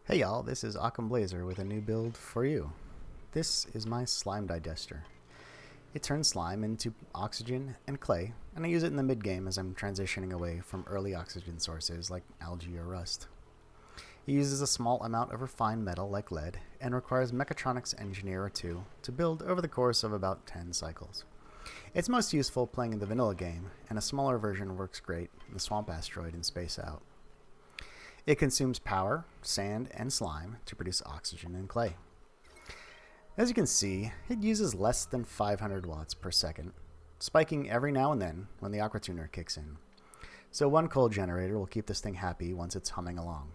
Hey y'all, this is Occam Blazer with a new build for you. This is my slime digester. It turns slime into oxygen and clay, and I use it in the mid-game as I'm transitioning away from early oxygen sources like algae or rust. It uses a small amount of refined metal like lead, and requires Mechatronics Engineer or 2 to build over the course of about 10 cycles. It's most useful playing in the vanilla game, and a smaller version works great in the Swamp Asteroid and Space Out. It consumes power, sand, and slime to produce oxygen and clay. As you can see, it uses less than 500 watts per second, spiking every now and then when the aqua tuner kicks in. So one coal generator will keep this thing happy once it's humming along.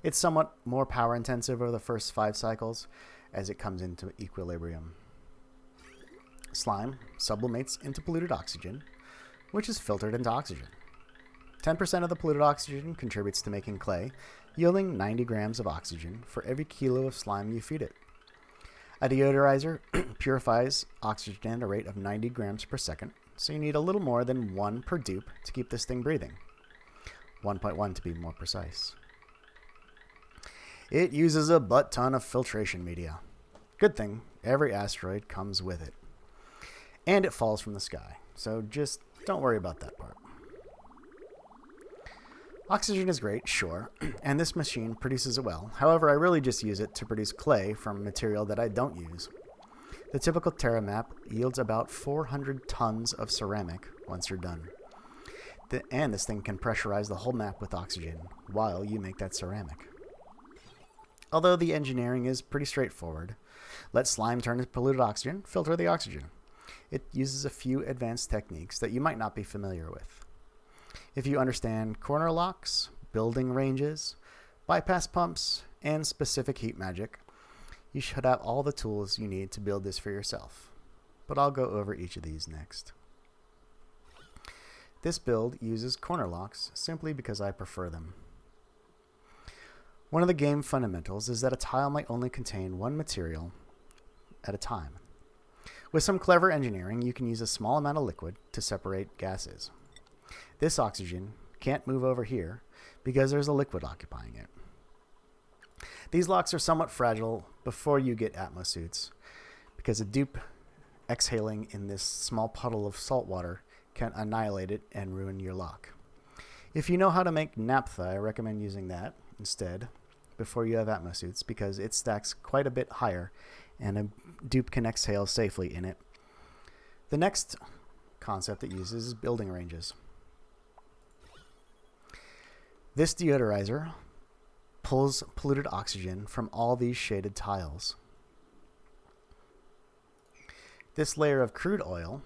It's somewhat more power intensive over the first 5 cycles as it comes into equilibrium. Slime sublimates into polluted oxygen, which is filtered into oxygen. 10% of the polluted oxygen contributes to making clay, yielding 90 grams of oxygen for every kilo of slime you feed it. A deodorizer purifies oxygen at a rate of 90 grams per second, so you need a little more than 1 per dupe to keep this thing breathing. 1.1 to be more precise. It uses a butt ton of filtration media. Good thing, every asteroid comes with it. And it falls from the sky, so just don't worry about that part. Oxygen is great, sure, and this machine produces it well. However, I really just use it to produce clay from material that I don't use. The typical Terra map yields about 400 tons of ceramic once you're done. And this thing can pressurize the whole map with oxygen while you make that ceramic. Although the engineering is pretty straightforward, let slime turn into polluted oxygen, filter the oxygen. It uses a few advanced techniques that you might not be familiar with. If you understand corner locks, building ranges, bypass pumps, and specific heat magic, you should have all the tools you need to build this for yourself. But I'll go over each of these next. This build uses corner locks simply because I prefer them. One of the game fundamentals is that a tile might only contain one material at a time. With some clever engineering, you can use a small amount of liquid to separate gases. This oxygen can't move over here because there's a liquid occupying it. These locks are somewhat fragile before you get atmosuits because a dupe exhaling in this small puddle of salt water can annihilate it and ruin your lock. If you know how to make naphtha, I recommend using that instead before you have atmosuits because it stacks quite a bit higher and a dupe can exhale safely in it. The next concept it uses is building ranges. This deodorizer pulls polluted oxygen from all these shaded tiles. This layer of crude oil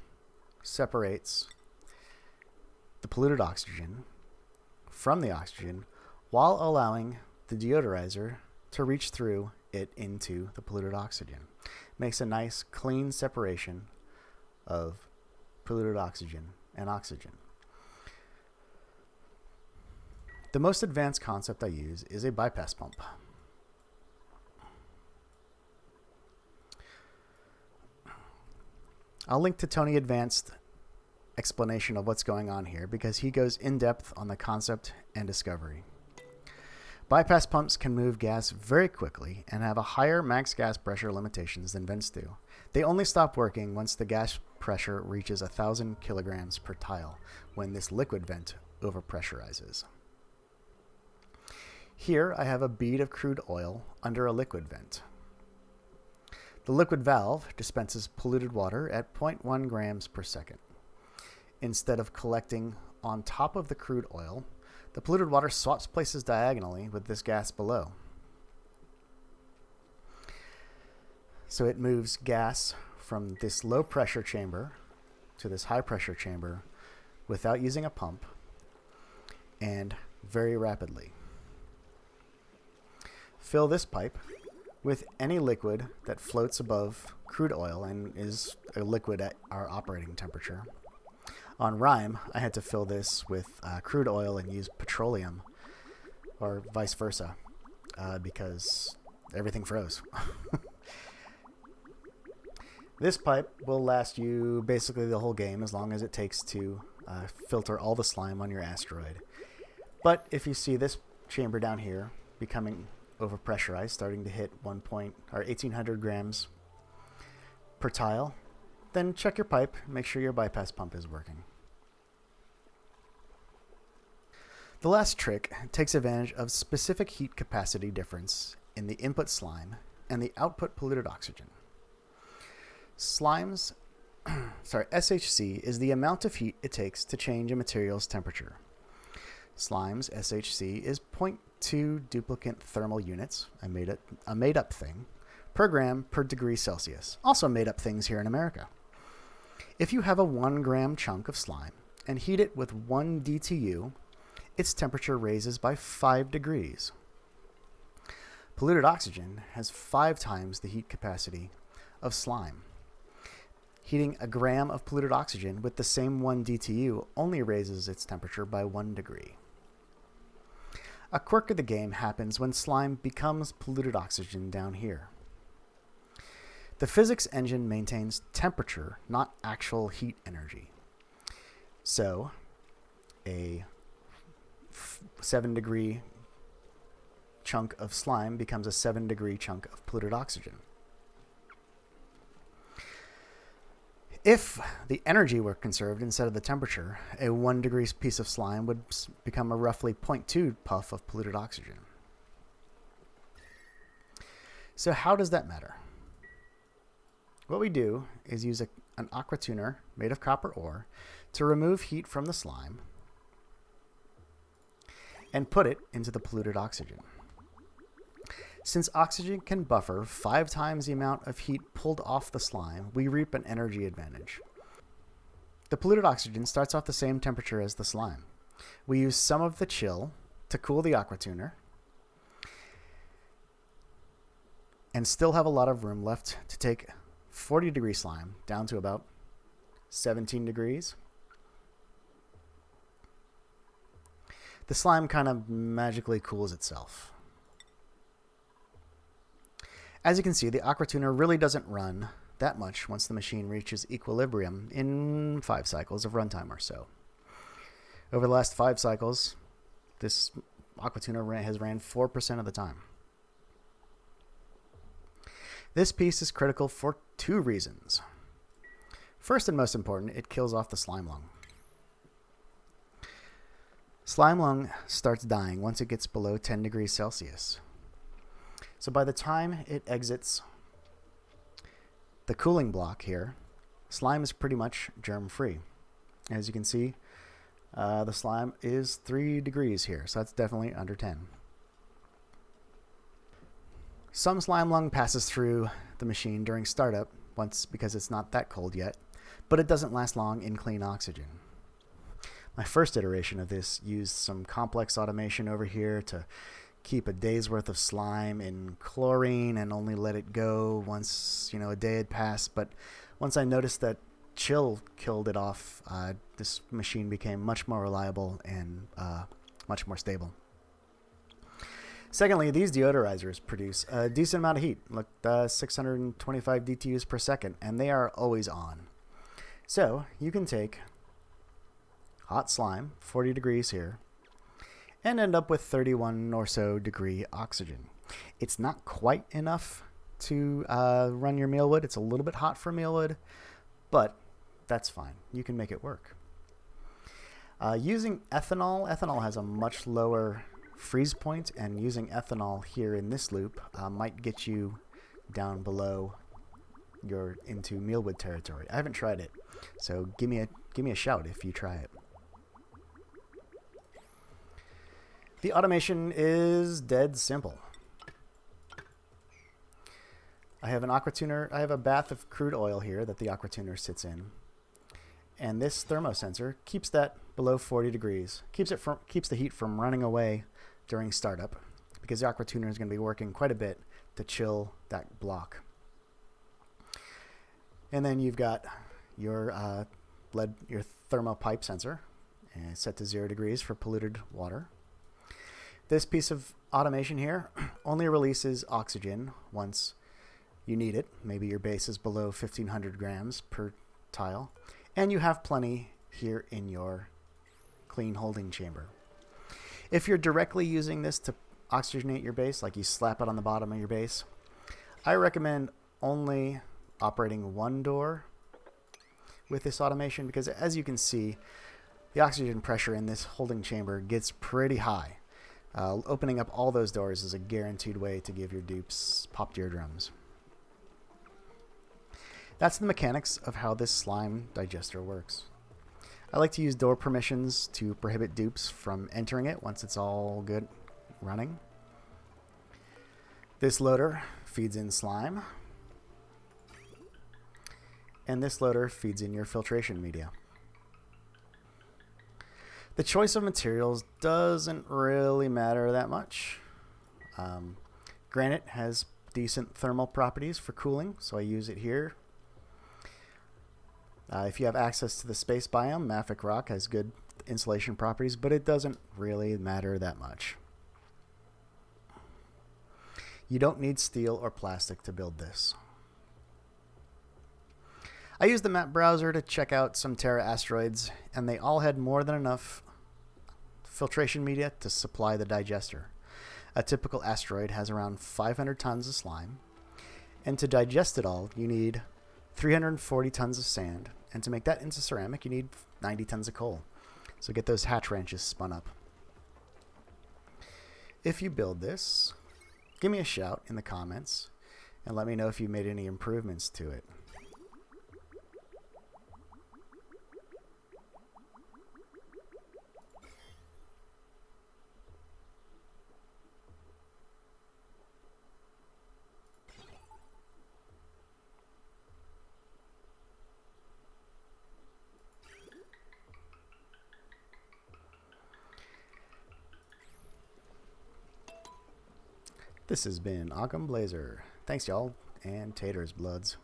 separates the polluted oxygen from the oxygen while allowing the deodorizer to reach through it into the polluted oxygen. Makes a nice clean separation of polluted oxygen and oxygen. The most advanced concept I use is a bypass pump. I'll link to Tony's advanced explanation of what's going on here because he goes in depth on the concept and discovery. Bypass pumps can move gas very quickly and have a higher max gas pressure limitations than vents do. They only stop working once the gas pressure reaches 1,000 kilograms per tile when this liquid vent overpressurizes. Here I have a bead of crude oil under a liquid vent. The liquid valve dispenses polluted water at 0.1 grams per second. Instead of collecting on top of the crude oil, the polluted water swaps places diagonally with this gas below. So it moves gas from this low pressure chamber to this high pressure chamber without using a pump and very rapidly. Fill this pipe with any liquid that floats above crude oil and is a liquid at our operating temperature. On Rime, I had to fill this with crude oil and use petroleum, or vice versa, because everything froze. This pipe will last you basically the whole game as long as it takes to filter all the slime on your asteroid. But if you see this chamber down here becoming overpressurized, starting to hit 1,800 grams per tile, then check your pipe, make sure your bypass pump is working. The last trick takes advantage of specific heat capacity difference in the input slime and the output polluted oxygen. SHC is the amount of heat it takes to change a material's temperature. Slime's SHC is 0.2 duplicate thermal units, a made-up thing, per gram per degree Celsius, also made-up things here in America. If you have a 1 gram chunk of slime and heat it with 1 DTU, its temperature raises by 5 degrees. Polluted oxygen has 5 times the heat capacity of slime. Heating a gram of polluted oxygen with the same 1 DTU only raises its temperature by 1 degree. A quirk of the game happens when slime becomes polluted oxygen down here. The physics engine maintains temperature, not actual heat energy. So, a 7 degree chunk of slime becomes a 7 degree chunk of polluted oxygen. If the energy were conserved instead of the temperature, a 1 degree piece of slime would become a roughly 0.2 puff of polluted oxygen. So how does that matter? What we do is use an aqua tuner made of copper ore to remove heat from the slime and put it into the polluted oxygen. Since oxygen can buffer 5 times the amount of heat pulled off the slime, we reap an energy advantage. The polluted oxygen starts off the same temperature as the slime. We use some of the chill to cool the aqua tuner and still have a lot of room left to take 40 degree slime down to about 17 degrees. The slime kind of magically cools itself. As you can see, the aqua tuner really doesn't run that much once the machine reaches equilibrium in 5 cycles of runtime or so. Over the last 5 cycles, this aqua tuner has ran 4% of the time. This piece is critical for 2 reasons. First and most important, it kills off the slime lung. Slime lung starts dying once it gets below 10 degrees Celsius. So by the time it exits the cooling block here, slime is pretty much germ-free. As you can see, the slime is 3 degrees here, so that's definitely under 10. Some slime lung passes through the machine during startup, because it's not that cold yet, but it doesn't last long in clean oxygen. My first iteration of this used some complex automation over here to keep a day's worth of slime in chlorine and only let it go once a day had passed. But once I noticed that chill killed it off, this machine became much more reliable and much more stable. Secondly, these deodorizers produce a decent amount of heat, like 625 DTUs per second, and they are always on. So you can take hot slime, 40 degrees here, and end up with 31 or so degree oxygen. It's not quite enough to run your mealwood. It's a little bit hot for mealwood, but that's fine. You can make it work. Using ethanol has a much lower freeze point, and using ethanol here in this loop might get you down below into mealwood territory. I haven't tried it, so give me a shout if you try it. The automation is dead simple. I have an aqua tuner. I have a bath of crude oil here that the aqua tuner sits in, and this thermosensor keeps that below 40 degrees. Keeps the heat from running away during startup, because the aqua tuner is going to be working quite a bit to chill that block. And then you've got your your thermal pipe sensor, and set to 0 degrees for polluted water. This piece of automation here only releases oxygen once you need it. Maybe your base is below 1,500 grams per tile, and you have plenty here in your clean holding chamber. If you're directly using this to oxygenate your base, like you slap it on the bottom of your base, I recommend only operating one door with this automation, because as you can see, the oxygen pressure in this holding chamber gets pretty high. Opening up all those doors is a guaranteed way to give your dupes popped eardrums. That's the mechanics of how this slime digester works. I like to use door permissions to prohibit dupes from entering it once it's all good running. This loader feeds in slime, and this loader feeds in your filtration media. The choice of materials doesn't really matter that much. Granite has decent thermal properties for cooling, so I use it here. If you have access to the space biome, mafic rock has good insulation properties, but it doesn't really matter that much. You don't need steel or plastic to build this. I used the map browser to check out some Terra asteroids, and they all had more than enough filtration media to supply the digester. A typical asteroid has around 500 tons of slime, and to digest it all, you need 340 tons of sand, and to make that into ceramic, you need 90 tons of coal. So get those hatch wrenches spun up. If you build this, give me a shout in the comments and let me know if you made any improvements to it. This has been Occam Blazer. Thanks, y'all, and taters, bloods.